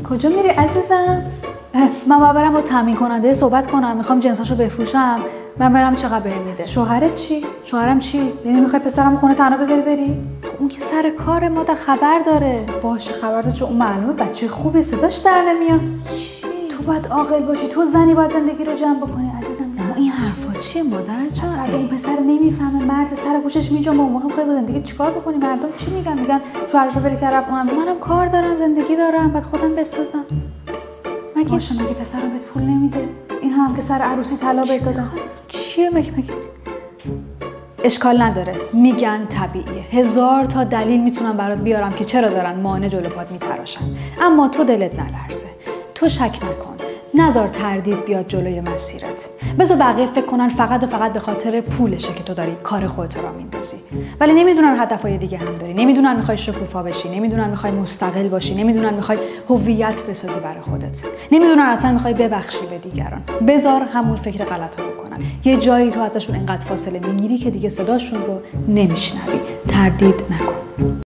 کجا میری عزیزم؟ من باید برم با تامین کننده صحبت کنم، میخوام جنساشو بفروشم. من برم چقدر بهم میده؟ شوهرت چی؟ شوهرم چی؟ یعنی میخوای پسرمو خونه تنها بذاری بری؟ خب اون که سر کار مادر خبر داره. باشه خبر داره، چون اون معلومه بچه خوبی، صداش در نمیاد. تو باید عاقل باشی، تو زنی باید زندگی رو جمع بکنی عزیزم. این حرفا چیه مادر جان؟ اگه اون پسر نمیفهمه، مرد سر گوشش میجامه، اون موقع میخوای با زندگی چیکار بکنی؟ مردم چی میگن؟ میگن شوهرشو ول کرد رفت اونم. منم کار دارم، زندگی دارم، باید خودم بسازم. باشه مگه پسرم بهت پول نمیده؟ این هم که سر عروسی طلا بهت دادن. چیه مگه؟ اشکال نداره، میگن طبیعیه. 1000 تا دلیل میتونم برات بیارم که چرا دارن مانع جلو پات میتراشن. اما تو دلت نلرزه، تو شک نکن، نذار تردید بیاد جلوی مسیرت. بذار بقیه فکر کنن فقط و فقط به خاطر پولشه که تو داری کار خودت رو میندازی، ولی نمیدونن هدفهای دیگه هم داری. نمیدونن میخوای شکوفا بشی، نمیدونن میخوای مستقل باشی، نمیدونن میخوای هویت بسازی برای خودت، نمیدونن اصلا میخوای ببخشی به دیگران. بذار همون فکر غلطو بکنن. یه جایی تو ازشون انقدر فاصله میگیری که دیگه صداشون رو نمیشنوی. تردید نکن.